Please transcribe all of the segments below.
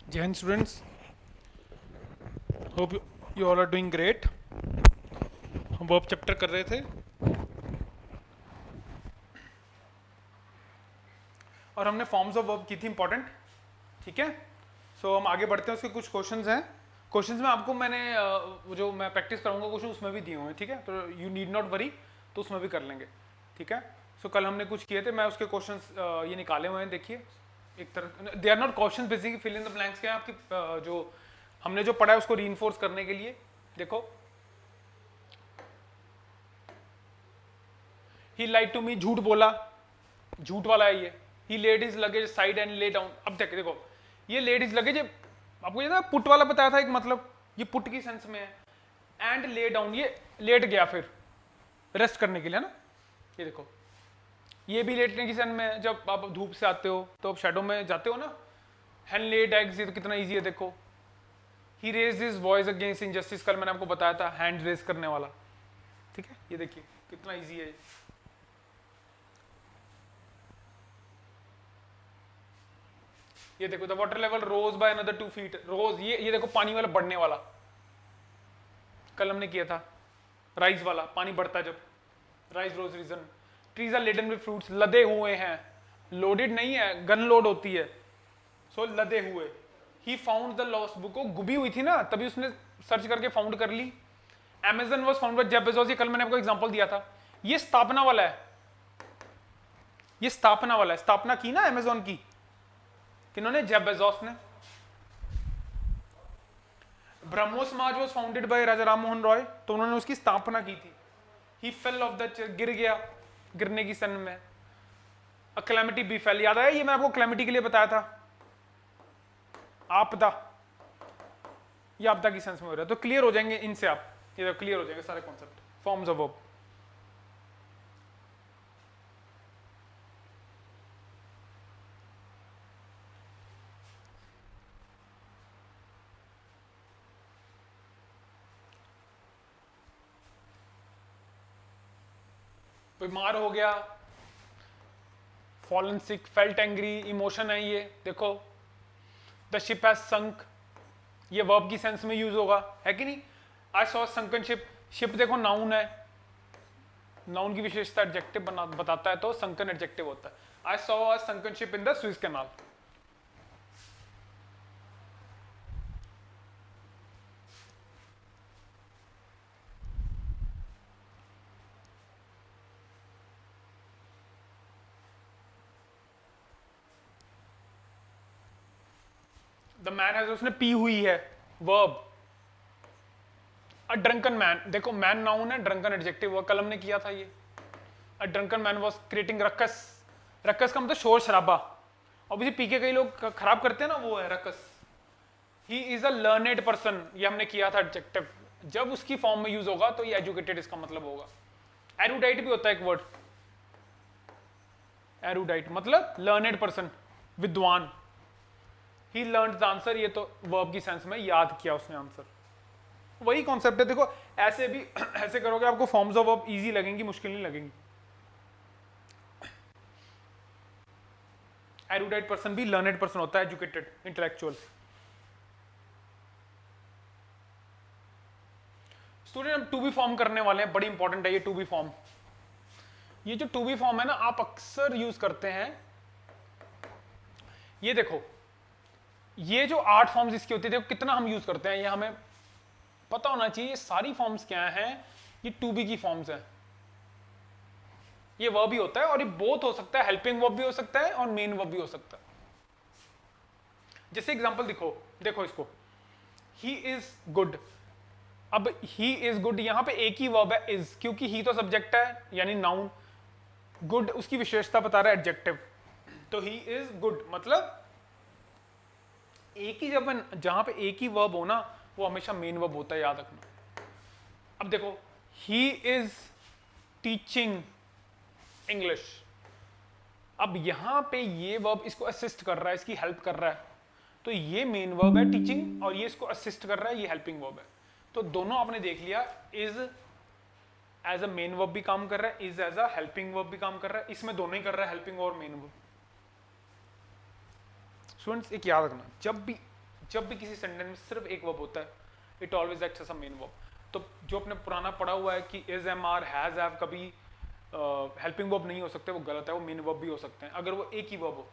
जय हिंद students, hope you all are doing great. हम वर्ब चैप्टर कर रहे थे और हमने फॉर्म्स ऑफ वर्ब की थी इंपॉर्टेंट। ठीक है, सो हम आगे बढ़ते हैं। उसके कुछ क्वेश्चंस हैं। क्वेश्चंस में आपको मैंने जो मैं प्रैक्टिस करूंगा क्वेश्चन उसमें भी दिए हुए हैं। ठीक है, तो यू नीड नॉट वरी, तो उसमें भी कर लेंगे। ठीक है, सो कल हमने कुछ किए थे, मैं उसके क्वेश्चंस ये निकाले हुए हैं। देखिए, एक तरह they are not question, basically fill in the blanks के हैं आपकी जो हमने जो पढ़ा है उसको रीइंफोर्स करने के लिए। देखो, ही लाइड टू मी, झूठ बोला, झूठ वाला है ये। He laid is luggage side and lay down. अब देखो देखो, ये लेड इज लगेज आपको ये ना पुट वाला बताया था एक, मतलब ये पुट की सेंस में है। एंड ले डाउन, ये लेट गया फिर रेस्ट करने के लिए, है ना। ये देखो, ये भी लेटने की सेंस में है। जब आप धूप से आते हो तो आप शेडो में जाते हो ना। हैंड लेड एग्स, ये तो कितना ईजी है। देखो, he raise his voice against injustice, कल मैंने आपको बताया था हैंड रेज करने वाला। ठीक है, ये देखिए कितना ईजी है। ये देखो, the water level rose by another 2 feet. Rose, ये देखो पानी वाला बढ़ने वाला, कल हमने किया था। राइज वाला, पानी बढ़ता है जब। Rise rose risen. Trees are laden with fruits, लदे हुए हैं। लोडेड नहीं है, गन लोड होती है। सो लदे हुए। He found the lost book, वो गुबी हुई थी ना, तभी उसने सर्च करके फाउंड कर ली। Amazon was founded by Jeff Bezos, ये कल मैंने आपको एग्जांपल दिया था। ये स्थापना वाला है, ये स्थापना वाला है। स्थापना की ना Amazon की, किन्होंने? जेफ बेजोस ने। ब्रह्मो समाज वॉज फाउंडेड बाय राजा राम मोहन रॉय, तो उन्होंने उसकी स्थापना की थी। ही फेल ऑफ द, गिर गया, गिरने की सन में। अ कैलेमिटी बी फेल, याद आया? ये मैं आपको कैलेमिटी के लिए बताया था, आपदा। ये आपदा की सेंस में हो रहा है, तो क्लियर हो जाएंगे इनसे आप। ये तो क्लियर हो जाएंगे सारे कॉन्सेप्ट, फॉर्म्स ऑफ वर्ब। बीमार हो गया, fallen sick, felt angry, emotion है ये। देखो, द शिप हैज संक, ये वर्ब की सेंस में यूज होगा, है कि नहीं? I saw sunken ship, ship देखो नाउन है, नाउन की विशेषता एडजेक्टिव बताता है, तो संकन एडजेक्टिव होता है। I saw a sunken ship in the Swiss canal. The man has, उसने पी हुई है, वर्ब। अ ड्रंकन मैन, देखो मैन नाउन है, ड्रंकन एडजेक्टिव हुआ, कल हमने किया था ये। अ ड्रंकन मैन वाज क्रिएटिंग रक्कस, रक्कस का मतलब शोर शराबा। ऑब्वियसली पी के कई लोग खराब करते हैं ना, वो है रक्कस। He is a learned person, ये हमने किया था एडजेक्टिव। जब उसकी फॉर्म में यूज होगा तो ये एजुकेटेड इसका मतलब होगा। एरुडाइट भी होता है एक वर्ड, एरुडाइट मतलब लर्नेड पर्सन, विद्वान। ही लर्न द आंसर, ये तो वर्ब की सेंस में याद किया उसने आंसर। वही कॉन्सेप्ट है। देखो ऐसे भी ऐसे करोगे आपको फॉर्म्स ऑफ वर्ब इजी लगेंगी, मुश्किल नहीं लगेंगी। एरुडाइट पर्सन भी लर्नेड पर्सन होता है, एजुकेटेड, इंटेलेक्चुअल। स्टूडेंट, हम टू बी फॉर्म करने वाले हैं, बड़ी इंपॉर्टेंट है ये टू बी फॉर्म। ये जो टू बी फॉर्म है ना, आप अक्सर यूज करते हैं। ये देखो, ये जो 8 फॉर्म्स इसकी होती है, देखो कितना हम यूज करते हैं, ये हमें पता होना चाहिए। ये सारी फॉर्म्स क्या हैं? ये टू बी की फॉर्म्स हैं। ये वर्ब भी होता है, और ये बोथ हो सकता है, हेल्पिंग वर्ब भी हो सकता है और मेन वर्ब भी हो सकता है। जैसे एग्जांपल देखो, देखो इसको, ही इज गुड। अब ही इज गुड, यहां पे एक ही वर्ब है इज, क्योंकि ही तो सब्जेक्ट है यानी नाउन, गुड उसकी विशेषता बता रहा है एडजेक्टिव। तो ही इज गुड मतलब एक ही, जहां पे एक ही वर्ब हो ना, वो हमेशा मेन वर्ब होता है, याद रखना। अब देखो, ही इज टीचिंग इंग्लिश। अब यहां पे ये वर्ब इसको असिस्ट कर रहा है, इसकी हेल्प कर रहा है, तो ये मेन वर्ब है टीचिंग, और ये इसको असिस्ट कर रहा है, ये हेल्पिंग वर्ब है। तो दोनों आपने देख लिया, is as a main verb भी काम कर रहा है, is as a helping verb भी काम कर रहा है। इसमें दोनों ही कर रहा है, हेल्पिंग और मेन वर्ब। स्टूडेंट्स एक याद रखना, जब भी किसी सेंटेंस में सिर्फ एक वर्ब होता है, it always acts as a main verb. तो जो अपने पुराना पढ़ा हुआ है कि is, am, are, has, have कभी हेल्पिंग वर्ब नहीं हो सकते, वो गलत है, वो मेन वर्ब भी हो सकते हैं अगर वो एक ही वर्ब हो।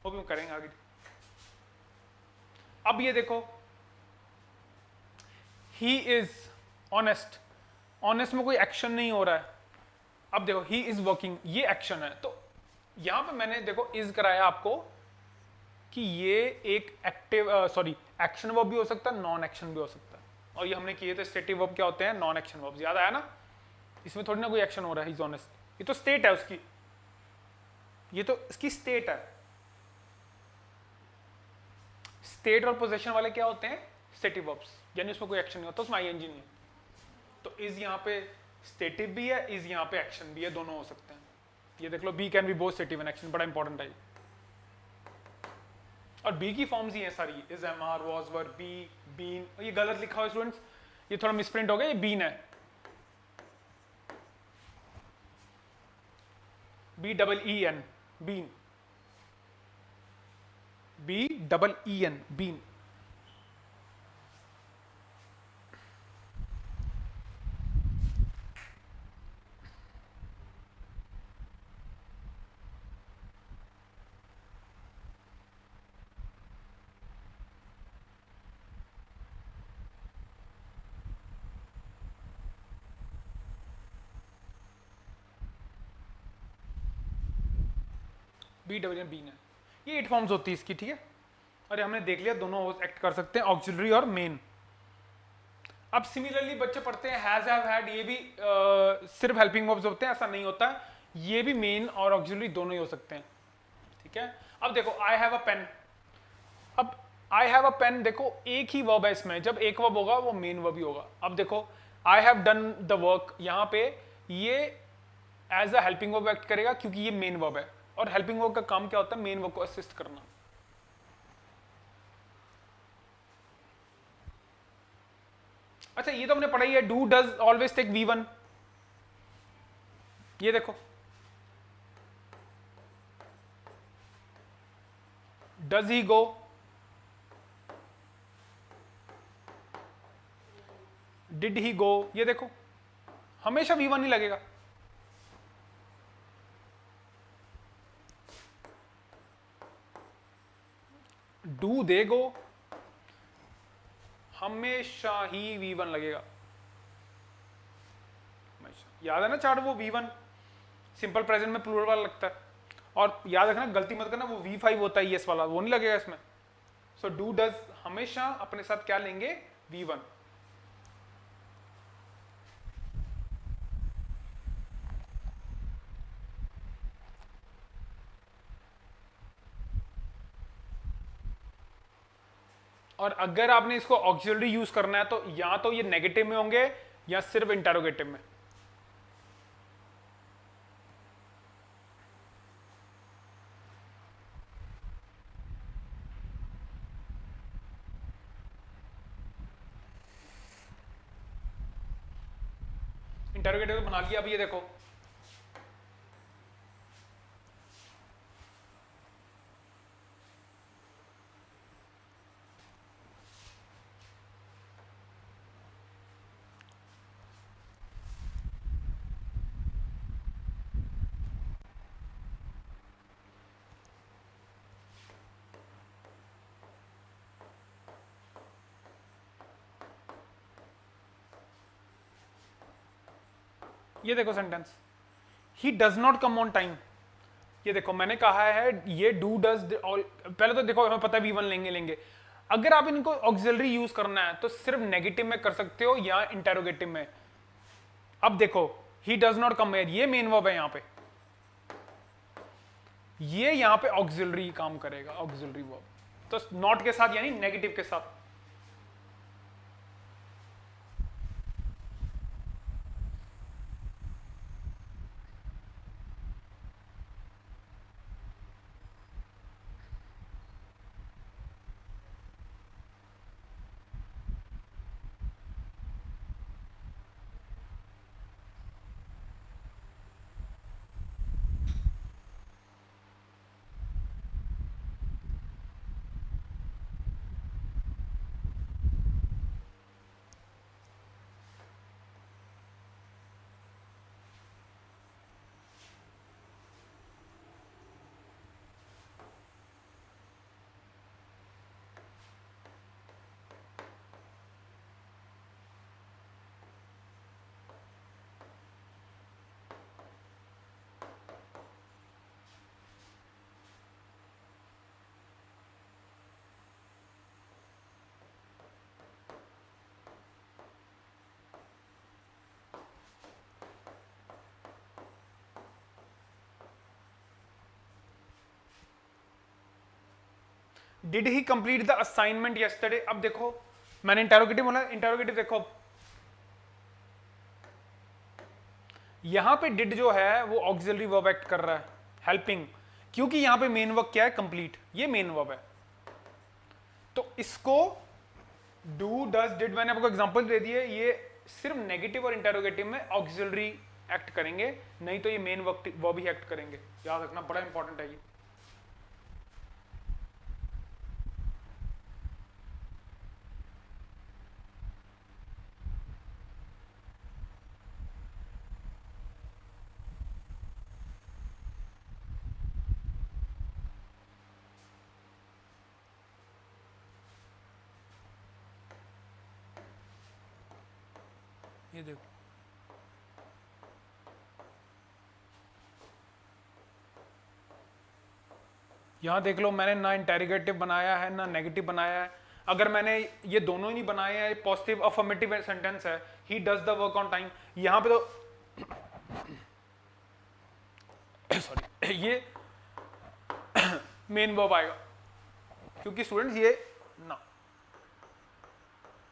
वो भी हम करेंगे आगे। अब ये देखो, ही इज ऑनेस्ट, ऑनेस्ट में कोई एक्शन नहीं हो रहा है। अब देखो ही इज वर्किंग, ये एक्शन है। तो यहां पे मैंने देखो इज कराया आपको कि ये एक एक्टिव एक्शन वर्ब भी हो सकता है, नॉन एक्शन भी हो सकता है। और ये हमने किए थे स्टेटिव वर्ब क्या होते हैं, नॉन एक्शन वर्ब। याद आया ना, इसमें थोड़ी ना कोई एक्शन हो रहा है, इज ऑनेस्ट, ये तो स्टेट है उसकी, ये तो इसकी स्टेट है। स्टेट और पोजीशन वाले क्या होते हैं, स्टेटिव वर्ब्स, यानी उसमें कोई एक्शन नहीं होता, उसमें आईएनजी नहीं है। तो इज यहाँ पे स्टेटिव भी है, इज यहाँ पे एक्शन भी है, दोनों हो सकते हैं। ये देख लो, be can be both stative and action, बड़ा इंपॉर्टेंट है। और बी की फॉर्म्स ही हैं सारी, is, am, are, was, were, be, been. ये गलत लिखा हुआ स्टूडेंट्स, ये थोड़ा मिसप्रिंट हो गया, ये बीन है, B double E N, been, B double E N, been. B double N, been है। ये 8 फॉर्म्स होती है इसकी, ठीक है। अरे हमने देख लिया दोनों एक्ट कर सकते हैं, ऑक्सिलरी और मेन। अब सिमिलरली बच्चे पढ़ते हैं हैज, हैव, हैड, ये भी सिर्फ हेल्पिंग वर्ब्स होते हैं, ऐसा नहीं होता है, ये भी मेन और ऑक्सिलरी दोनों ही हो सकते हैं, ठीक है। अब देखो आई हैव अ पेन, अब आई हैव अ पेन, देखो एक ही वर्ब है इसमें, जब एक वर्ब होगा वो मेन वर्ब ही होगा। अब देखो I have done the work, यहाँ पे ये as a helping verb act करेगा क्योंकि ये मेन वर्ब है, और हेल्पिंग वर्ब का काम क्या होता है, मेन वर्ब को असिस्ट करना। अच्छा ये तो हमने पढ़ा ही है, do does always take V1। ये देखो does he go, did he गो, ये देखो हमेशा V1 ही लगेगा। डू दे गो, हमेशा ही V1 लगेगा। याद है ना चार्ट, वो V1 सिंपल प्रेजेंट में प्लूरल वाला लगता है। और याद रखना, गलती मत करना, वो V5 होता है यस वाला, वो नहीं लगेगा इसमें। सो डू डज हमेशा अपने साथ क्या लेंगे, V1। और अगर आपने इसको ऑक्सिलरी यूज करना है तो या तो ये नेगेटिव में होंगे या सिर्फ इंटेरोगेटिव में। इंटेरोगेटिव तो बना लिया। अब ये देखो ये देखो sentence, he does not come on time. ये देखो मैंने कहा है ये डू डज, पहले तो देखो हमें पता है V1 लेंगे। अगर आप इनको ऑक्सिलरी यूज करना है तो सिर्फ नेगेटिव में कर सकते हो या इंटेरोगेटिव में। अब देखो he does not come here, ये मेन वर्ब है यहाँ पे, ये यहाँ पे ऑक्सिलरी काम करेगा, ऑक्सिलरी वर्ब। तो नॉट के साथ यानी नेगेटिव के साथ। Did he complete the assignment yesterday. अब देखो मैंने इंटेरोगेटिव बोला, इंटेरोगेटिव देखो यहां पे डिड जो है वो ऑक्सिलरी वर्ब एक्ट कर रहा है, हेल्पिंग, क्योंकि यहां पे मेन वर्ब क्या है, कंप्लीट, ये मेन वर्ब है। तो इसको डू डज डिड मैंने आपको एग्जांपल दे दिए, ये सिर्फ नेगेटिव और इंटेरोगेटिव में ऑक्सिलरी एक्ट करेंगे, नहीं तो ये मेन वर्ब ही एक्ट करेंगे, याद रखना, बड़ा इंपॉर्टेंट है ये। ये देखो यहां देख लो, मैंने ना इंटेरोगेटिव बनाया है ना नेगेटिव बनाया है। अगर मैंने ये दोनों ही नहीं बनाए हैं, पॉजिटिव अफर्मेटिव सेंटेंस है, he does the work on time, यहां पे तो सॉरी ये मेन वर्ब आएगा, क्योंकि स्टूडेंट्स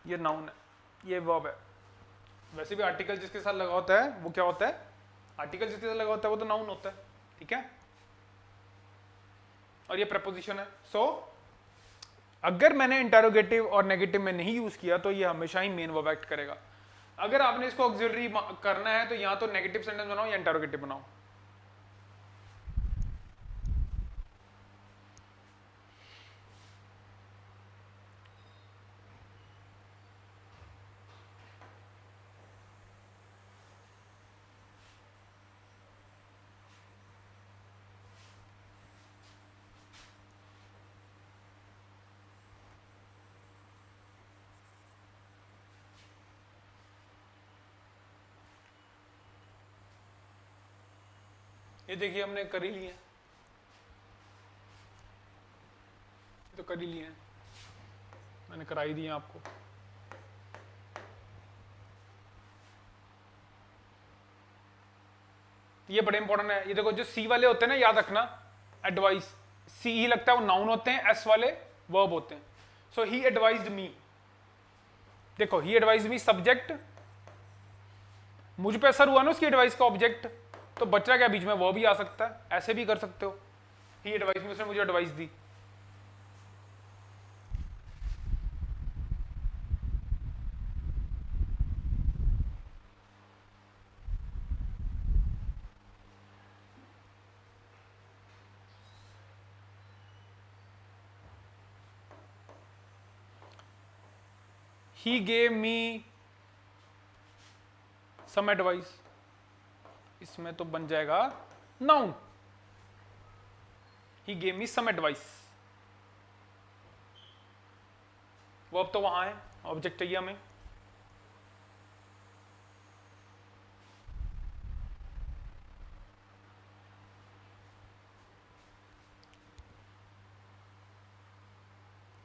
ये नाउन है, ये वर्ब है। वैसे भी आर्टिकल जिसके साथ लगा होता है वो क्या होता है, आर्टिकल जिसके साथ लगा होता है वो तो नाउन होता है, ठीक है, और ये प्रपोजिशन है। सो अगर मैंने इंटेरोगेटिव और नेगेटिव में नहीं यूज किया तो ये हमेशा ही मेन वर्ब एक्ट करेगा। अगर आपने इसको ऑक्सिलरी करना है तो या तो नेगेटिव सेंटेंस बनाओ या इंटेरोगेटिव बनाओ। ये देखिए हमने कर ही लिए, तो कर ही लिए, मैंने करा ही दिए आपको। ये बड़े इंपॉर्टेंट है। ये देखो जो सी वाले होते हैं ना, याद रखना, एडवाइस, सी ही लगता है वो नाउन होते हैं, एस वाले वर्ब होते हैं। सो ही एडवाइज्ड मी, देखो ही एडवाइज्ड मी सब्जेक्ट, मुझ पे असर हुआ ना उसकी एडवाइस का, ऑब्जेक्ट, तो बच्चा क्या बीच में वर्ब भी आ सकता है, ऐसे भी कर सकते हो, ही एडवाइस मी, उसने मुझे advice the. He gave me some advice, इसमें तो बन जाएगा noun, He gave me some advice, verb तो वहां है, ऑब्जेक्ट चाहिए हमें।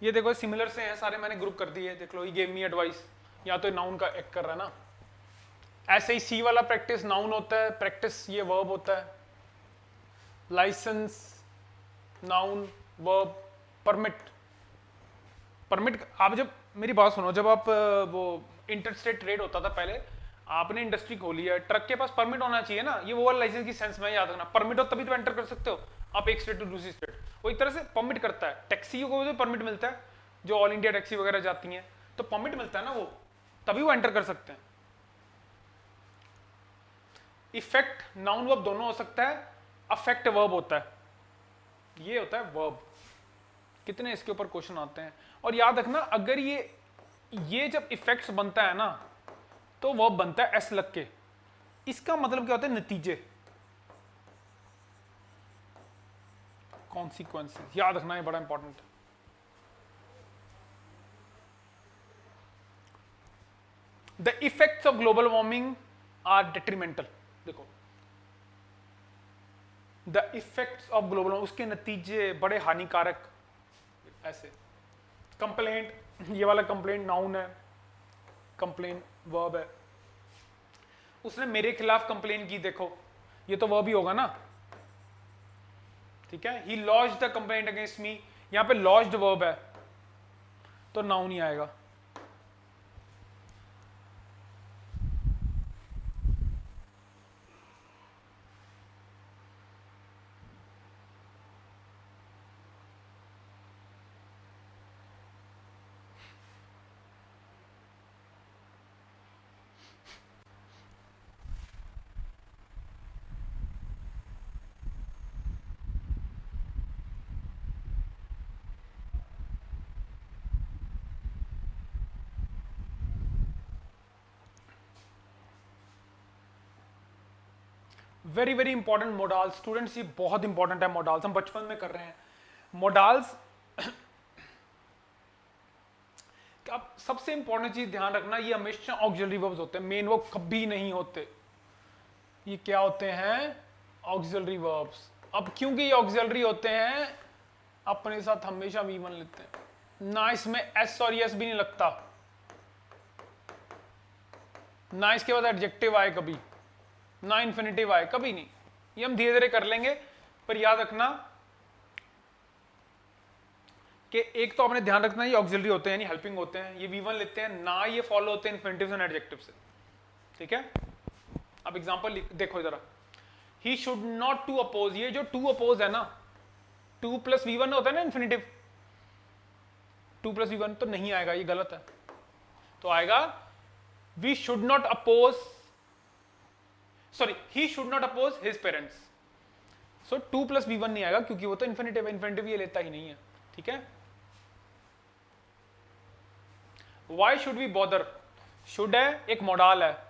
ये देखो सिमिलर से हैं सारे, मैंने ग्रुप कर दिए, देख लो, ही गेव मी एडवाइस, या तो नाउन का एक्ट कर रहा है ना। ऐसे ही सी वाला प्रैक्टिस नाउन होता है, प्रैक्टिस ये वर्ब होता है, license noun verb, permit, permit आप जब, मेरी बात सुनो, जब आप वो इंटरस्टेट ट्रेड होता था पहले, आपने इंडस्ट्री खोली है, ट्रक के पास परमिट होना चाहिए ना, ये वो वाला लाइसेंस की सेंस में याद रखना, परमिट हो तभी तो एंटर कर सकते हो आप एक स्टेट टू दूसरी स्टेट, वो एक तरह से परमिट करता है। टैक्सी को भी परमिट मिलता है, जो ऑल इंडिया टैक्सी वगैरह जाती हैं तो परमिट मिलता है ना, वो तभी वो एंटर कर सकते हैं। इफेक्ट नाउन वर्ब दोनों हो सकता है, अफेक्ट वर्ब होता है, ये होता है वर्ब। कितने इसके ऊपर क्वेश्चन आते हैं, और याद रखना अगर ये जब इफेक्ट्स बनता है ना तो वर्ब बनता है एस लग के, इसका मतलब क्या होता है, नतीजे, कॉन्सिक्वेंसेस, याद रखना है, बड़ा इंपॉर्टेंट है। The effects of global warming are detrimental, देखो द इफेक्ट्स ऑफ ग्लोबल, उसके नतीजे बड़े हानिकारक, ऐसे। कंप्लेंट, ये वाला कंप्लेंट नाउन है, कंप्लेंट वर्ब है, उसने मेरे खिलाफ कंप्लेन की, देखो ये तो वर्ब ही होगा ना, ठीक है। He launch the complaint against me, यहाँ पे लॉस्ड वर्ब है तो नाउन ही आएगा। Very very important modals students, ये बहुत इंपॉर्टेंट है मोडाल्स, हम बचपन में कर रहे हैं मोडाल्स। अब सबसे इंपॉर्टेंट चीज ध्यान रखना, ये हमेशा ऑक्सिलरी वर्ब्स होते हैं, मेन वर्ब कभी नहीं होते। ये क्या होते हैं? Auxiliary verbs. अब क्योंकि ये ऑक्सिलरी होते हैं अपने साथ हमेशा V1 लेते हैं, ना इसमें S और S भी नहीं लगता, ना इसके बाद एडजेक्टिव आए कभी, ना इन्फिनिटिव आए कभी नहीं। ये हम धीरे धीरे कर लेंगे, पर याद रखना कि एक तो आपने ध्यान रखना ये ऑक्सिलरी होते हैं यानी हेल्पिंग होते हैं, ये V1 लेते हैं, ना ये फॉलो होते हैं इन्फिनिटिव एंड एडजेक्टिव से। ठीक है, अब एग्जांपल देखो जरा, he should not to oppose, ये जो टू अपोज है ना, 2 + V1 होता है ना इन्फिनिटिव, 2 + V1 तो नहीं आएगा, ये गलत है। तो आएगा we should not oppose, sorry he should not oppose his parents. So 2 + V1 नहीं आएगा क्योंकि वो तो इन्फिनिटिव है, इन्फिनिटिव ये लेता ही नहीं है। ठीक है, why should we bother, should है एक मॉडल है,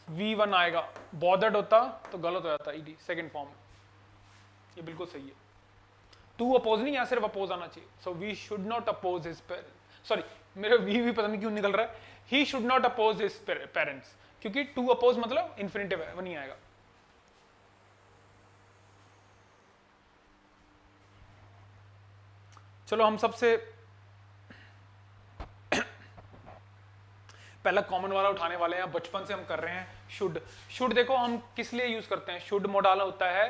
V1 आएगा, बॉदर्ड होता तो गलत हो जाता, ईडी सेकंड फॉर्म। ये बिल्कुल सही है, टू अपोज नहीं, यहां सिर्फ अपोज आना चाहिए। So we should not oppose his parents, sorry मेरे वी भी पता नहीं क्यों निकल रहा है, he should not oppose his parents, क्योंकि टू अपोज मतलब इन्फिनिटिव है, वो नहीं आएगा। चलो हम सबसे पहला कॉमन वाला उठाने वाले हैं, बचपन से हम कर रहे हैं शुड। शुड देखो हम किस लिए यूज करते हैं, शुड मॉडल होता है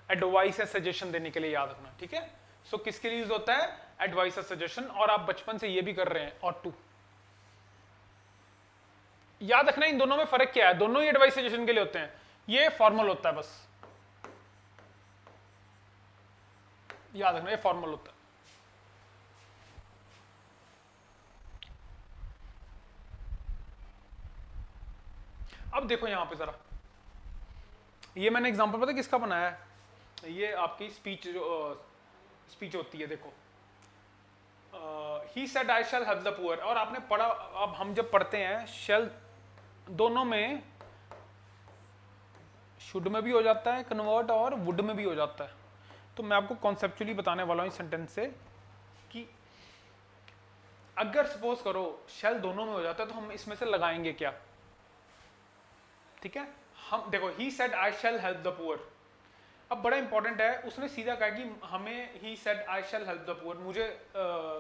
एडवाइस या सजेशन देने के लिए, याद रखना। ठीक है, सो किसके लिए यूज होता है? एडवाइस या सजेशन, और आप बचपन से ये भी कर रहे हैं। और टू, याद रखना इन दोनों में फर्क क्या है, दोनों ही एडवाइस सजेशन के लिए होते हैं, ये फॉर्मल होता है बस, याद रखना ये फॉर्मल होता है। अब देखो यहां पे जरा, ये मैंने एग्जांपल पता किसका बनाया है, ये आपकी स्पीच जो स्पीच होती है, देखो he said I shell help the poor, और आपने पढ़ा, अब हम जब पढ़ते हैं शैल दोनों में, शुड में भी हो जाता है कन्वर्ट और वुड में भी हो जाता है। तो मैं आपको कॉन्सेप्चुअली बताने वाला हूं इस सेंटेंस से कि अगर सपोज करो शैल दोनों में हो जाता है तो हम इसमें से लगाएंगे क्या। ठीक है, हम देखो he said I shell help the poor, अब बड़ा इंपॉर्टेंट है, उसने सीधा कहा कि हमें he said I shell help the poor,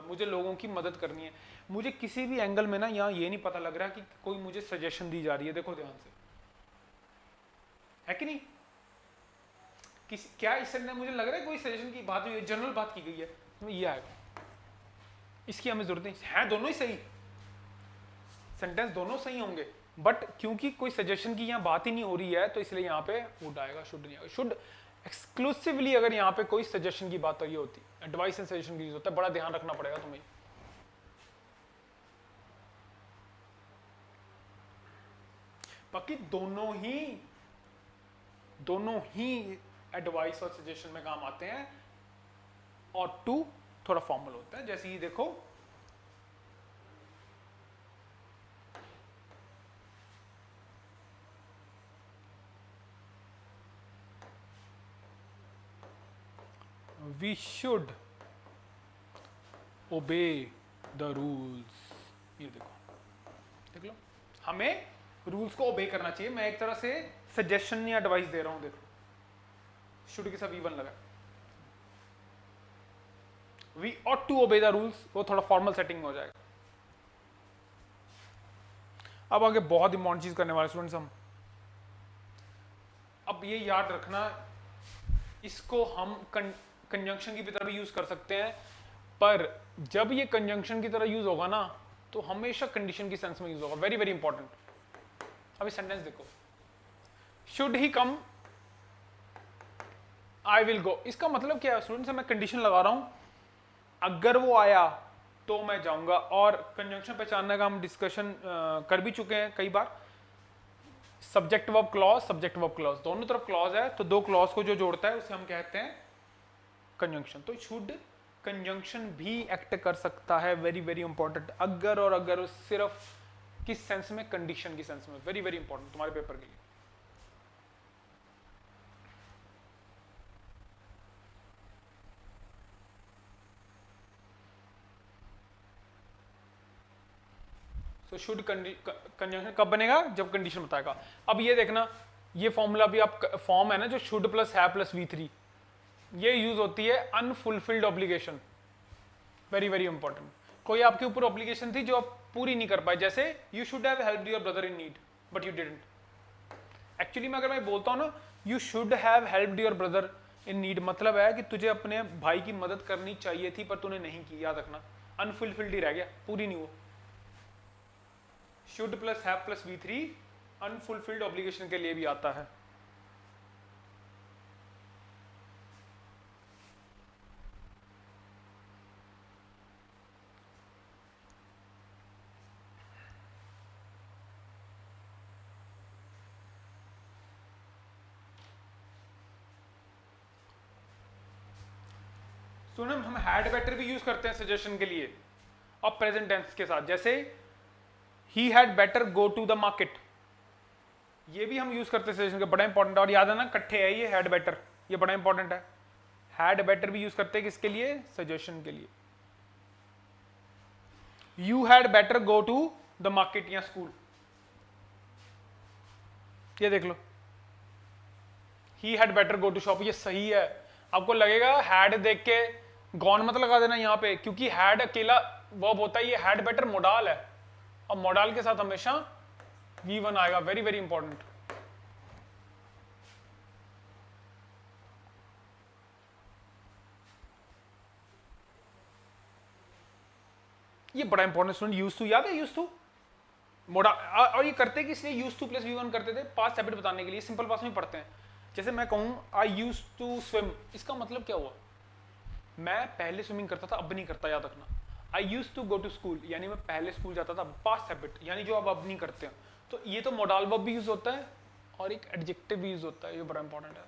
मुझे लोगों की मदद करनी है। मुझे किसी भी एंगल में ना यहाँ ये नहीं पता लग रहा कि कोई मुझे सजेशन दी जा रही है, देखो ध्यान से, है कि नहीं? क्या इससे मुझे लग रहा है कोई सजेशन की बात हुई है, जनरल बात की गई है, तो ये आएगा, इसकी हमें जरूरत नहीं है, दोनों ही सही सेंटेंस, दोनों सही होंगे, बट क्योंकि कोई सजेशन की यहाँ बात ही नहीं हो रही है तो इसलिए यहाँ पे वुड आएगा, शुड नहीं आएगा। शुड एक्सक्लूसिवली अगर यहाँ पे कोई सजेशन की बात हो रही होती, एडवाइस एंड सजेशन की यूज होता है, बड़ा ध्यान रखना पड़ेगा तुम्हें। बाकी दोनों ही एडवाइस और सजेशन में काम आते हैं, और टू थोड़ा फॉर्मल होता है, जैसे ही देखो we should obey the rules, ये देखो, देख लो, हमें रूल्स को ओबे करना चाहिए। मैं एक तरह से सजेशन या एडवाइस दे रहा हूं, देखो शुड के साथ V1 लगा, we ought to obey the rules, वो थोड़ा फॉर्मल सेटिंग हो जाएगा। अब आगे बहुत इंपॉर्टेंट चीज करने वाले स्टूडेंट्स हम, अब ये याद रखना, इसको हम कंजंक्शन की तरह भी यूज कर सकते हैं, पर जब ये कंजंक्शन की तरह यूज होगा ना तो हमेशा कंडीशन की सेंस में यूज होगा। Very very important. अभी सेंटेंस देखो, should he come I will go, इसका मतलब क्या है स्टूडेंट्स? मैं कंडीशन लगा रहा हूं, अगर वो आया तो मैं जाऊंगा। और कंजंक्शन पहचानने का हम डिस्कशन कर भी चुके हैं कई बार। Subject verb clause, subject verb clause, दोनों तरफ क्लॉज है, तो दो क्लॉज को जो जोड़ता है उसे हम कहते हैं कंजंक्शन। तो शुड कंजंक्शन भी एक्ट कर सकता है, वेरी वेरी इंपॉर्टेंट। अगर और अगर सिर्फ किस सेंस में? कंडीशन की सेंस में। वेरी वेरी इंपॉर्टेंट तुम्हारे पेपर के लिए। तो शुड कंजंक्शन कब बनेगा? जब कंडीशन बताएगा। अब ये देखना, ये फॉर्मूला भी आप फॉर्म है ना जो शुड प्लस है प्लस V3, ये यूज होती है unfulfilled obligation. Very very important. कोई आपके ऊपर ऑब्लिगेशन थी जो आप पूरी नहीं कर पाए, जैसे you should have helped your brother in need but you didn't. Actually मैं अगर मैं बोलता हूं ना you should have helped your brother in need, मतलब है कि तुझे अपने भाई की मदद करनी चाहिए थी पर तूने नहीं की। याद रखना, अनफुलफिल्ड ही रह गया, पूरी नहीं हुआ। Should plus have plus V3 unfulfilled obligation के लिए भी आता है। सुनो, हम हैड बेटर भी यूज करते हैं सजेशन के लिए और प्रेजेंट टेंस के साथ, जैसे ही had better go to the market, ये भी हम यूज करते हैं सजेशन के। बड़ा इंपॉर्टेंट है। और याद है ना, इकट्ठे है ये हैड बेटर, ये बड़ा इंपॉर्टेंट है। हैड बेटर भी यूज करते हैं किसके लिए? सजेशन के लिए। You had better go to the market या स्कूल, ये देख लो। He had better go to shop, ये सही है। आपको लगेगा हैड देख के गॉन मत लगा देना यहाँ पे, क्योंकि हैड अकेला वर्ब होता है, ये हैड बेटर मोडाल है और मोडाल के साथ हमेशा V1 आएगा। Very very important. ये बड़ा इंपॉर्टेंट स्टूडेंट। यूज टू याद है? यूज टू मोडा, और ये करते कि इसलिए यूज टू प्लस V1 करते थे पास्ट हैबिट बताने के लिए। सिंपल पास्ट में पढ़ते हैं। जैसे मैं कहूं आई यूज टू स्विम, इसका मतलब क्या हुआ? मैं पहले स्विमिंग करता था, अब नहीं करता। याद रखना, I use to go to school यानी मैं पहले स्कूल जाता था, पास्ट हैबिट यानी जो अब नहीं करते हैं। तो ये तो मोडाल वर्ब भी यूज होता है और एक एडजेक्टिव भी यूज होता है, ये बड़ा इंपॉर्टेंट है।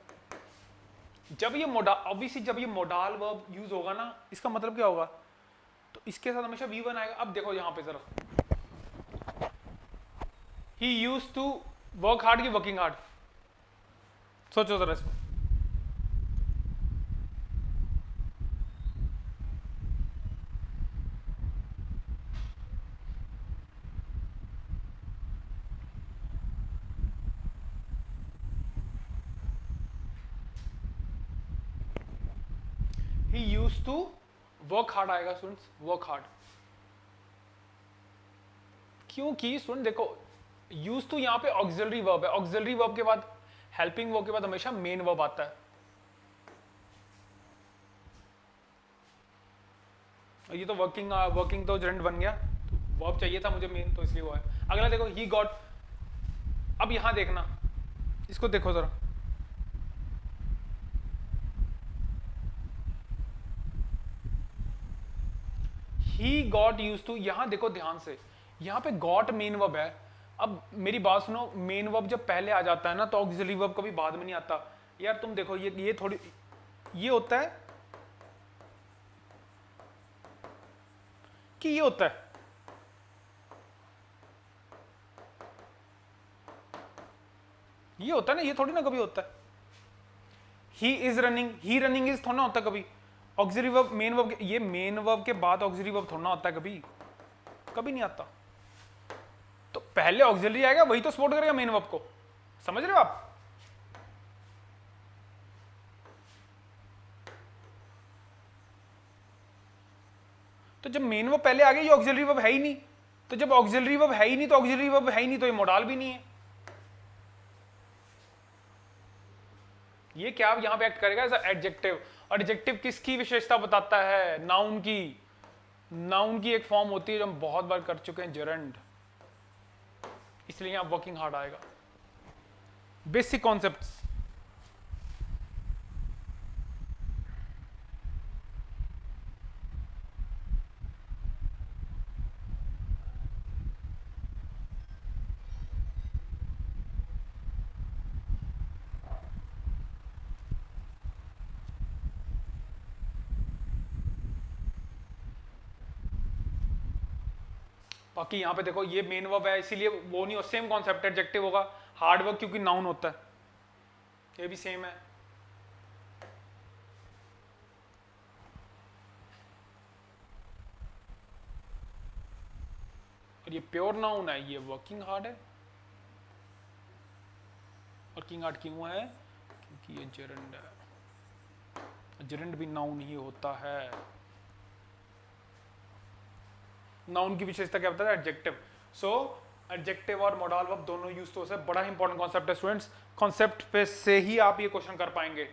जब ये मोडाल, ऑब्वियसली जब ये मोडाल वर्ब यूज होगा ना, इसका मतलब क्या होगा? तो इसके साथ हमेशा V1 आएगा। अब देखो यहां पे जरा, ही यूज टू वर्क हार्ड की वर्किंग हार्ड, सोचो जरा इसको। He used to work hard आएगा स्टूडेंट्स, वर्क हार्ड। क्योंकि स्टूडेंट देखो, यूज टू यहाँ पे ऑक्सिलरी वर्ब है, ऑक्सिलरी वर्ब के बाद हेल्पिंग वर्ब के बाद हमेशा मेन वर्ब आता है। ये तो वर्किंग तो जेंड बन गया, तो वर्ब चाहिए था मुझे मेन, तो इसलिए वो है। अगला देखो, ही गॉट। अब यहां देखना, इसको देखो जरा, ही गॉट यूज टू। यहां देखो ध्यान से, यहां पे गॉट मेन वर्ब है। अब मेरी बात सुनो, मेन वर्ब जब पहले आ जाता है ना तो ऑक्सिलरी वर्ब कभी बाद में नहीं आता। यार तुम देखो, ये थोड़ी ये होता है कि ये होता है, ये होता है ना, ये थोड़ी ना कभी होता है। He is running, he running is थोड़ा ना होता कभी। ऑक्सिलरी वर्ब मेन वर्ब, ये मेन वर्ब के बाद ऑक्सिलरी वर्ब थोड़ा ना होता है कभी, कभी नहीं आता। तो पहले ऑक्सिलरी आएगा, वही तो सपोर्ट करेगा मेन वर्ब को। समझ रहे हो आप? तो जब मेन वर्ब पहले आ गया, ये ऑक्सिलरी वर्ब है ही नहीं। तो जब ऑक्सिलरी वर्ब है ही नहीं तो ऑक्सिलरी वर्ब है ही नहीं, तो ये मोडाल भी नहीं है। ये क्या यहां पे एक्ट करेगा एज एडजेक्टिव। एडजेक्टिव किसकी विशेषता बताता है? नाउन की। नाउन की एक फॉर्म होती है जो हम बहुत बार कर चुके हैं, जेरंड, इसलिए यहां वर्किंग हार्ड आएगा। Basic concepts. बाकी यहाँ पे देखो ये मेन वर्ब है, इसीलिए वो नहीं हो, सेम कॉन्सेप्ट, एडजेक्टिव होगा, हार्ड वर्क क्योंकि नाउन होता है, ये भी सेम है। और ये प्योर नाउन है, ये वर्किंग हार्ड है। वर्किंग हार्ड क्यों है? क्योंकि ये जेरंड है, जेरंड भी नाउन ही होता है। नाउन की विशेषता क्या बताता है? एडजेक्टिव। सो एडजेक्टिव और मॉडल वर्ब दोनों यूज तो है, बड़ा इंपॉर्टेंट कॉन्सेप्ट है स्टूडेंट्स। कॉन्सेप्ट पे से ही आप ये क्वेश्चन कर पाएंगे।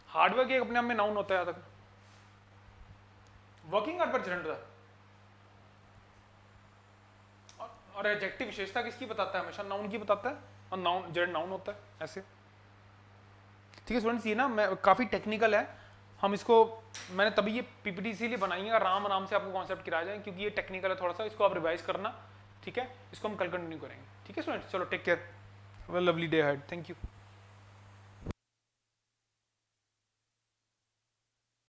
हार्डवर्क एक अपने आप में नाउन होता है, तक वर्किंग हार्ड पर जेरंड होता है। और एडजेक्टिव विशेषता किसकी बताता है? हमेशा नाउन की बताता है, और नाउन जेरंड नाउन होता है, ऐसे। ठीक है स्टूडेंट्स, ये ना मैं काफी टेक्निकल है, हम इसको, मैंने तभी ये पीपीटी इसीलिए बनाई है, आराम आराम से आपको कॉन्सेप्ट कराया जाए, क्योंकि ये टेक्निकल है थोड़ा सा, इसको आप रिवाइज करना। ठीक है, इसको हम कल कंटिन्यू करेंगे। ठीक है स्टूडेंट्स, चलो take care, lovely day ahead, thank you.